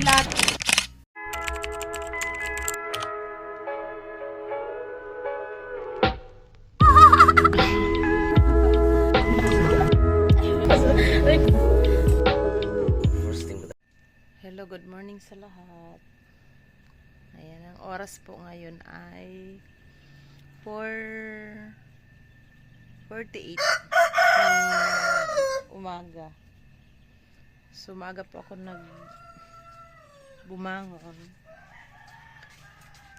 lahat. Hello, good morning sa lahat. Ayan, ang oras po ngayon ay 4:48 ng umaga. So, umaga po ako bumangon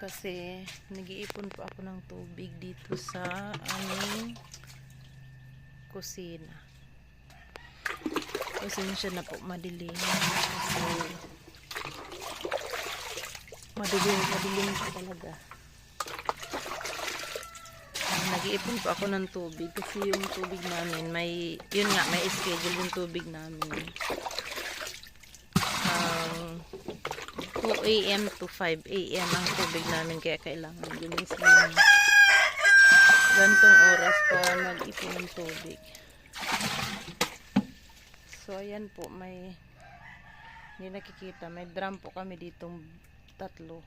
kasi nag-iipon po ako ng tubig dito sa aming kusina. Pasensya na po, madilim kasi madilim po talaga. Nag-iipon po ako ng tubig kasi yung tubig namin may schedule yung tubig namin. 2 AM to 5 AM ang tubig namin, kaya kailangan gumising ng gantong oras para mag-ipon ng tubig. So ayan po, hindi nakikita, may drum po kami ditong tatlong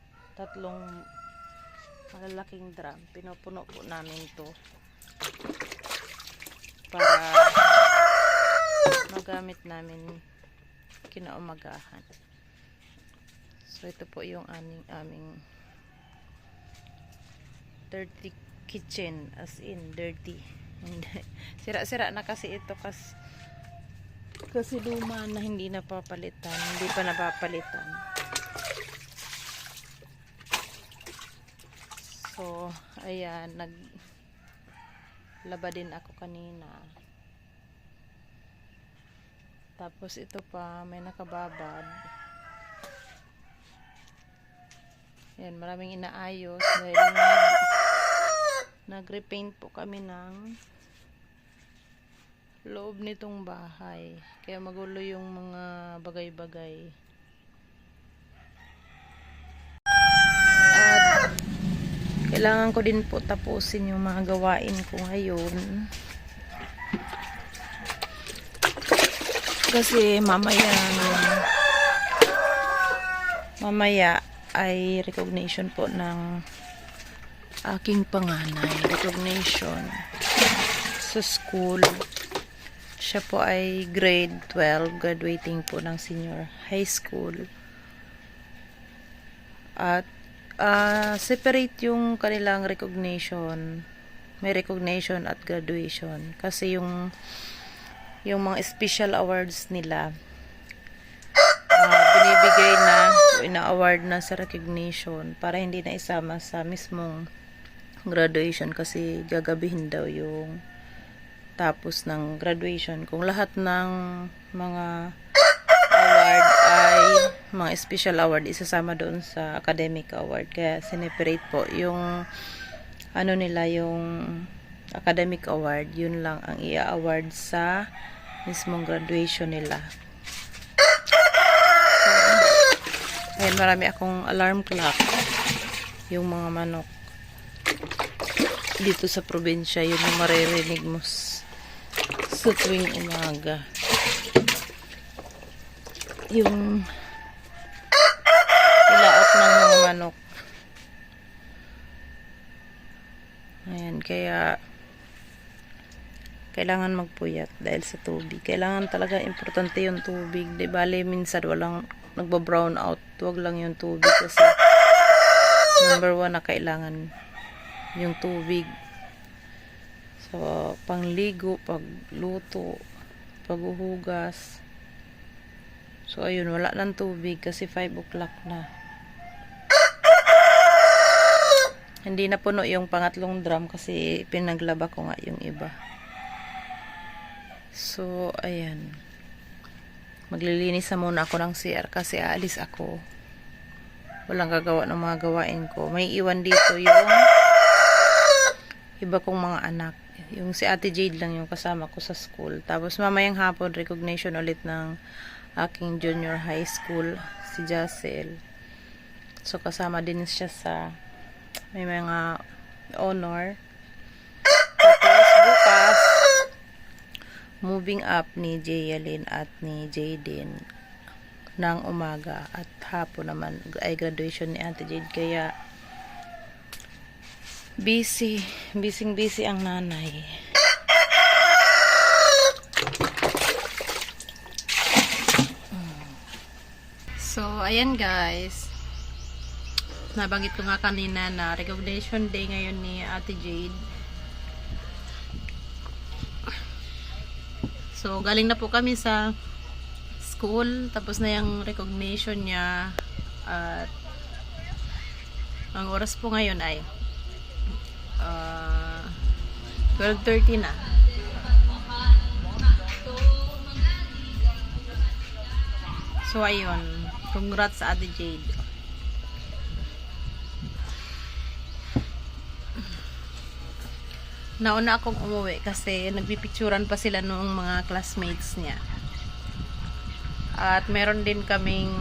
malalaking drum. Pinupuno po namin to para magamit namin kinaumagahan. So ito po yung aming dirty kitchen, as in dirty. Sira-sira na kasi ito kasi luma na, hindi pa napapalitan. So ayan, naglaba din ako kanina. Tapos ito pa, may nakababad. Ayan, maraming inaayos dahil nag-repaint po kami ng loob nitong bahay. Kaya magulo yung mga bagay-bagay. At kailangan ko din po tapusin yung mga gawain ko ngayon. Kasi mamaya ay recognition po ng aking panganay. Recognition sa school. Siya po ay grade 12, graduating po ng senior high school. At separate yung kanilang recognition. May recognition at graduation. Kasi yung mga special awards nila, binibigay na, ina-award na sa recognition para hindi na isama sa mismong graduation kasi gagabihin daw yung tapos ng graduation kung lahat ng mga award ay mga special award isasama doon sa academic award. Kaya sineperate po yung yung academic award, yun lang ang i-award sa mismong graduation nila. Ayan, marami akong alarm clock. Yung mga manok dito sa probinsya, yun yung maririnig mo sa tuwing umaga. Yung ilaot ng mga manok. Ayan, kaya kailangan magpuyat dahil sa tubig. Kailangan talaga, importante yung tubig. Di bale, minsan walang nagba-brown out. Huwag lang yung tubig kasi number 1 na kailangan yung tubig. So, pangligo, pagluto, paghuhugas. So, ayun, wala ng tubig kasi 5 o'clock na. Hindi na puno yung pangatlong drum kasi pinaglaba ko nga yung iba. So, ayan. Maglilinis na muna ako ng CR kasi aalis ako. Walang gagawa ng mga gawain ko. May iwan dito yung iba kong mga anak. Yung si Ate Jade lang yung kasama ko sa school. Tapos mamayang hapon, recognition ulit ng aking junior high school, si Jacel. So, kasama din siya sa may mga honor. Tapos, bukas, moving up ni Jayalyn at ni Jaden. ng umaga at hapon naman ay graduation ni Ate Jade, kaya busy ang nanay. So ayan guys, nabanggit ko nga kanina na recognition day ngayon ni Ate Jade. So galing na po kami sa school, tapos na yung recognition niya, at ang oras po ngayon ay 12:30 na. So ayun, congrats sa Ate Jade. Nauna akong umuwi kasi nagpipicturan pa sila nung mga classmates niya. At meron din kaming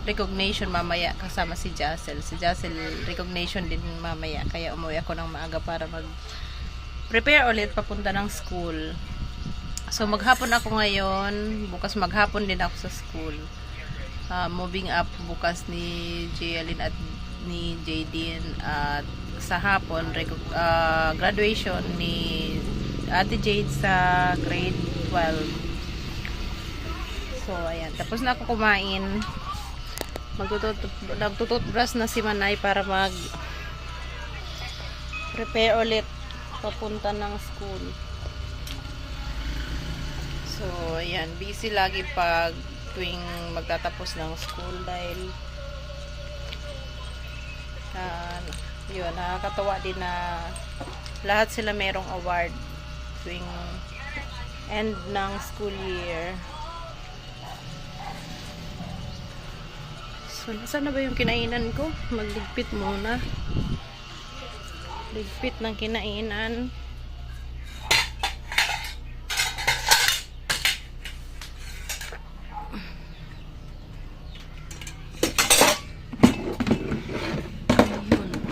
recognition mamaya kasama si Jassel. Si Jassel recognition din mamaya, kaya umuwi ako ng maaga para mag-prepare ulit papunta ng school. So maghapon ako ngayon, bukas maghapon din ako sa school. Moving up bukas ni Jaylin at ni Jaydin, at sa hapon graduation ni Ate Jade sa grade 12. So ayan, tapos na ako kumain. Nagtututbrush na si Manay para mag prepare ulit papunta ng school. So ayan, busy lagi pag tuwing magtatapos ng school dahil yun, nakakatawa din na lahat sila merong award tuwing end ng school year. So, nasaan na ba yung kinainan ko? Magligpit muna. Ligpit ng kinainan.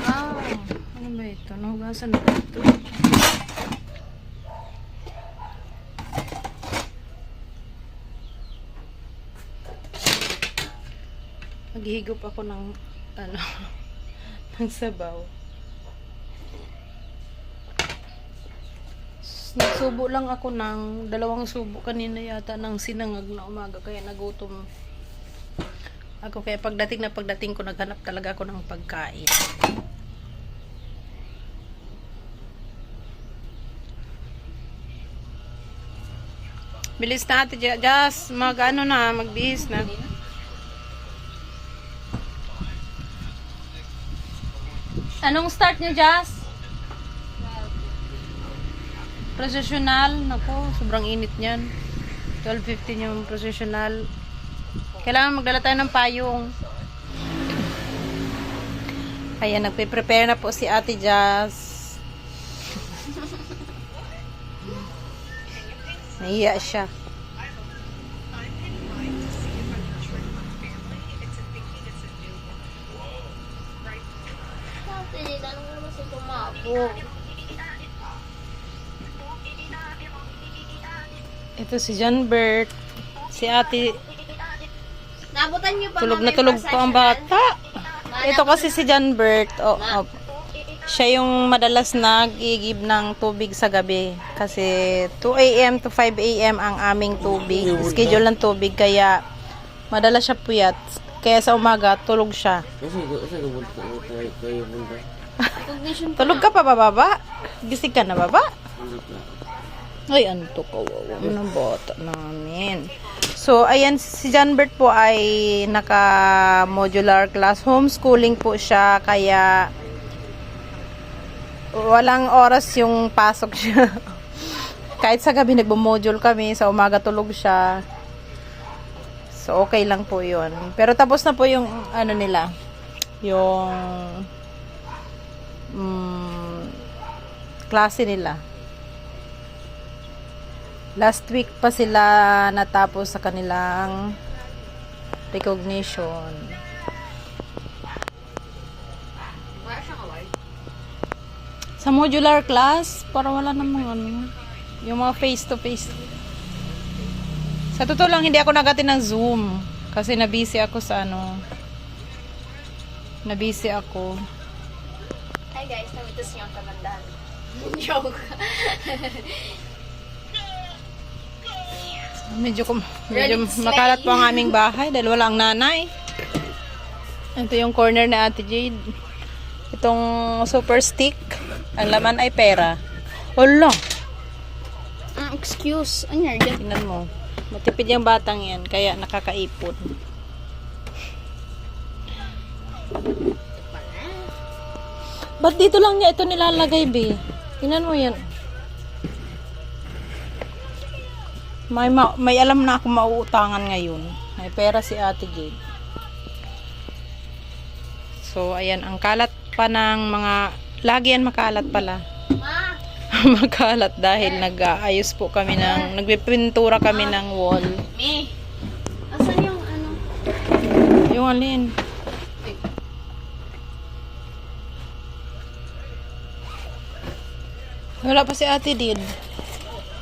Ayun. Ano ba ito? Nahugasan ba ito? Maghihigop ako ng ng sabaw. Nagsubo lang ako ng 2 subo kanina yata ng sinangag na umaga, kaya nagutom ako, kaya pagdating ko naghanap talaga ako ng pagkain. Bilis na Ate Jazz, magbihis na. Anong start niyo, Jazz? Processional. Nako, sobrang init niyan. 12:15 yung processional. Kailangan magdala tayo ng payong. Ayan, nagpe-prepare na po si Ate Jazz. Nahiya siya. Ito si John Bert, si Ate. Nabutan niyo pa Tulog na tulog pa ang bata. Ito kasi si John Bert. Siya yung madalas nag-igib ng tubig sa gabi. Kasi 2 AM to 5 AM ang aming tubig. Schedule ng tubig, kaya madalas siya puyat. Kaya sa umaga, tulog siya. Tulog ka pa baba? Gising ka na baba? Ay, ano to, kawawa mo ng bata namin. So, ayan, si John Bert po ay naka-modular class. Homeschooling po siya, kaya walang oras yung pasok siya. Kahit sa gabi nagbo-module kami, sa umaga tulog siya. So, okay lang po yun. Pero tapos na po yung, ano nila, yung klase nila. Last week pa sila natapos sa kanilang recognition. Sa modular class, para wala namang ano, yung mga face to face. Sa totoo lang, hindi ako nagati ng Zoom. Kasi nabisi ako sa ano. Nabisi ako. Hi guys, namitos niyo ang kagandahan. Joke. Medyo Ready to makalat slay. po ang aming bahay dahil wala ang nanay. Ito yung corner ni Ate Jade. Itong super stick. Ang laman ay pera. Hala! Excuse. Ano yan? Tingnan mo. Matipid yung batang yan. Kaya nakakaipon. Ba't dito lang niya ito nilalagay, be? Tingnan mo yan. May alam na ako mauutangan ngayon. May pera si Ate Jade. So, ayan. Ang kalat pa ng mga... Lagi yan makalat pala. Ma! Makalat dahil nag-aayos po kami ng... Nagpipintura kami ng wall. Me! Asan yung ano? Yung alin? Wala pa si Ate Did.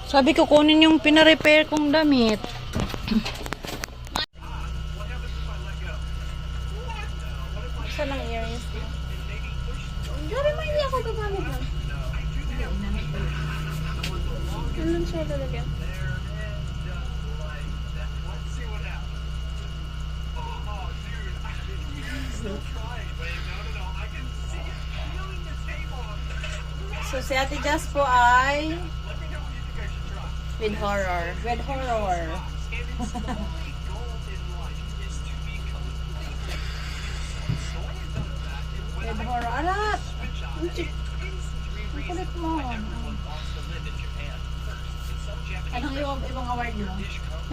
Sabi ko kunin yung pina-repair kong damit. Saan ang earrings? Dari mo hindi ako gagamit lang. Ano lang siya lalagyan? So si Ate Jazz po ay With horror. Red Horror. Red Horror. Alat! Ang kulit mo. Anong ibang award mo?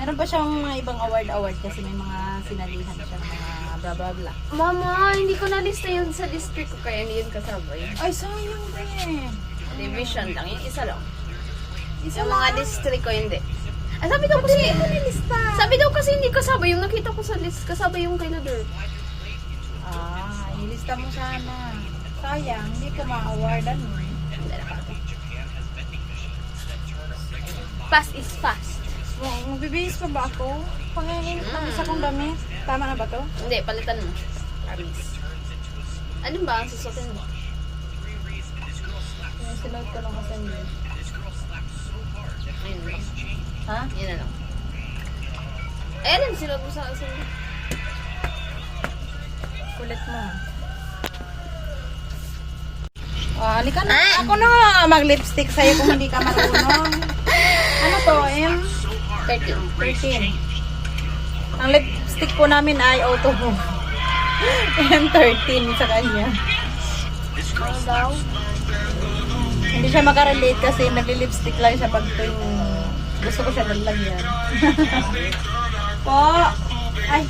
Meron pa siyang mga ibang award kasi may mga sinalihan siya ng mga bla bla bla. Mama, hindi ko nalista yun sa district ko kaya hindi yun kasabay. Ay, sayang din. Division lang, yung isa lang. Yung mga district ko hindi. Ah, sabi daw kasi, sabi daw kasi hindi kasabay. Yung nakita ko sa list, kasabay yung kay Nader. Ah, ilista mo sana. Sayang, hindi ka ma-awardan mo. Fast is fast. Magbibihis pa ba ako? Panginginit ng isa kong damit. Tama na ba to? Hindi, palitan mo. Aris. Ano ba ang susutin mo? Yung sinod ko lang kasi yun. Ayun lang. Ha? Yun na lang. Ayun, sinod mo sa asin. Kulit mo. Halika na. Ako na mag-lipstick sa'yo kung hindi ka marunong. Ano to, M? 13. 13. Ang lipstick po namin ay auto mo. M13 sa kanya. Ano daw? Hindi siya makarelate kasi nagli-lipstick lang siya pag tuwing gusto ko siya lalagyan. Po! Ay!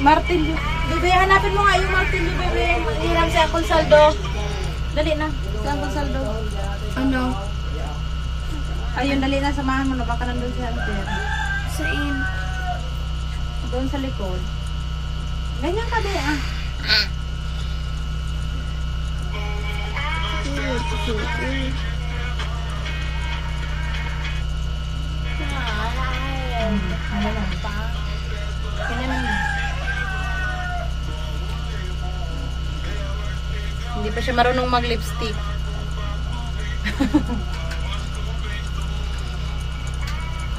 Martin, bebe, hanapin mo nga yung Martin, bebe. Hiram si Uncle Saldo. Dali na, si Uncle Saldo. Ano? Ayun, dali na, samahan mo na. Baka nandun si Hunter. Saan? Doon sa likod. Ganyan ka, be, ah. Ganun pa. Ganyan na. Hindi pa siya marunong mag-lipstick.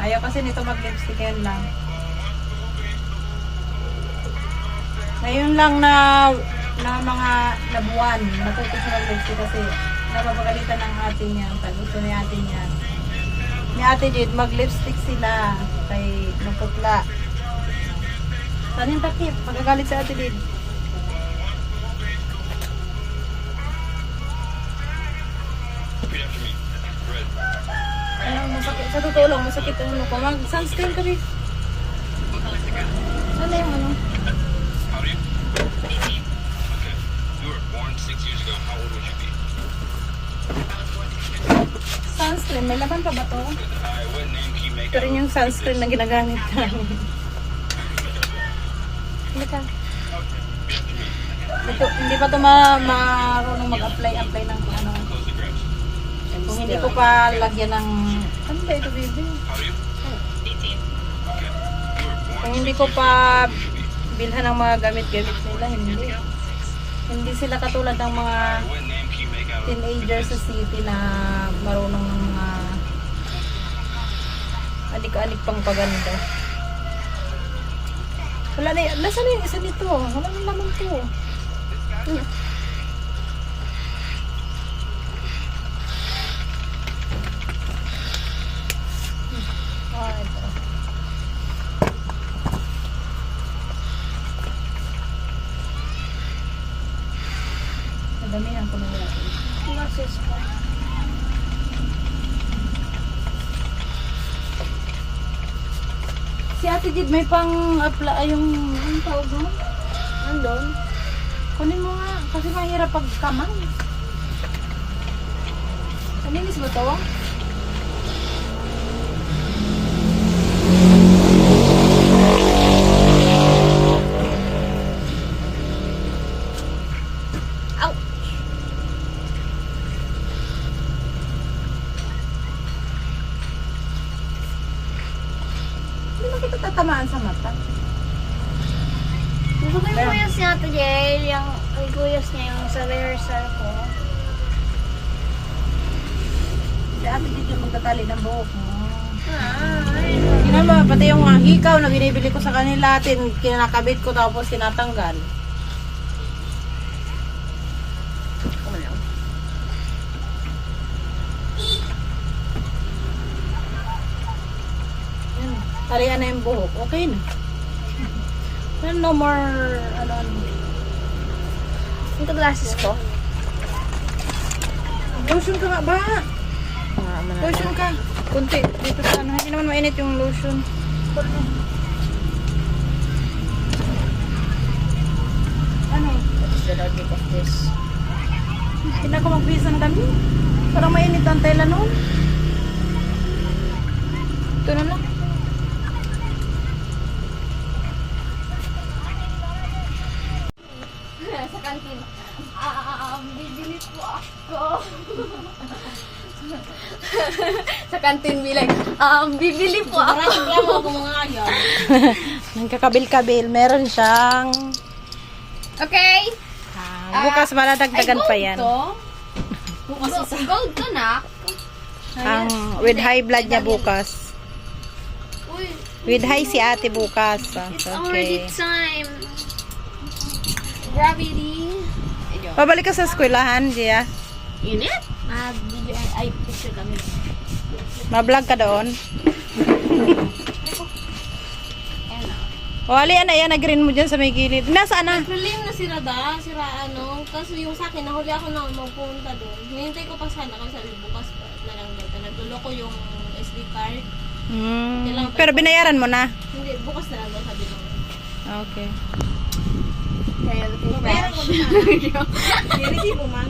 Ayaw kasi nito mag-lipstick, yan lang. Ngayon lang na mga nabuwan, natuto siya mag-lipstick kasi napapagalitan ng ate niya. Gusto ni ate niya. Ni ate Jade, mag-lipstick sila kay naputla. Saan yung takip? Magagalit sa ate Jade. Ano, masakit. Sa totoo lang, masakit ang ulo ko. Mag-sunscreen ka, babe. Ano yung ano? How do you? 18. Okay. You were born 6 years ago. How old would you be? Sunscreen. May laban pa ba to? Alright, what name can you make Ito up? rin yung sunscreen na ginagamit namin. Hindi pa ito marunong mag-apply ng kung ano. Close the grapes. Kung hindi ko pa lagyan ng... Ano ba ito, baby? How do you? Hindi ko pa bilhan ng mga gamit-gamit nila. Hindi sila katulad ng mga What name can you make out of teenagers sa city na marunong ng mga anik-anik pang paganda. Wala na yun. Nasaan na yung isa nito? Wala na laman to. Ah, ito. Nadamihan ko na natin. Glasses ko. Si Ate Jid may pang apply yung anong tawag mo? Andun. Kunin mo nga kasi mahirap pag kamay. Kaninis ba to? Ow! Hindi na kita tatamaan sa mata. Gusto ko yung Meron. kuyas niya ito, Jail. Yung kuyas niya yung sa rehearsal ko. Si Ate Jid yung magtatali ng buhok mo. Ay. Tingnan mo, pati yung hikaw na binibili ko sa kanila, kinakabit ko tapos tinatanggal. Yan, talian na yung buhok, okay na. Well, no more, ano. Ito glasses ko. Lotion ka nga ba? Lotion ka. Kunti, dito sa ano, hindi naman mainit yung lotion. Ano? What's the logic of this? Hindi na ako magbisa ng dami. Parang mainit ang tela noon. Ito na lang. Sa kantin. Bibili po ako. Sa kantin bilang, bibili po ako. Reklamo ako mga ayaw. Nagkakabil-kabil. Meron siyang Okay? bukas maladagdagan pa yan. Bukas isa. Gold to, nak. Ang with high blood niya bukas. Uy, With high si ate bukas. it's already Okay. time. Gravity. Pabalik ka sa eskwelahan, Gia. Init? Video ay picture kami. Ma-vlog ka doon. Ayan na. O, ali, ano yan, na-green mo dyan sa may gilid. Nasaan na? Problema na si Rada, sira ano, kaso yung sa akin, nahuli ako na magpunta doon. Hinintay ko pa sana kasi sabi bukas pa na lang dito. Nagdulo ko yung SD card. Pero binayaran mo na. Hindi, bukas na lang daw sabi nung. Okay. Kaya Bayaran ko na. Hindi, mo man.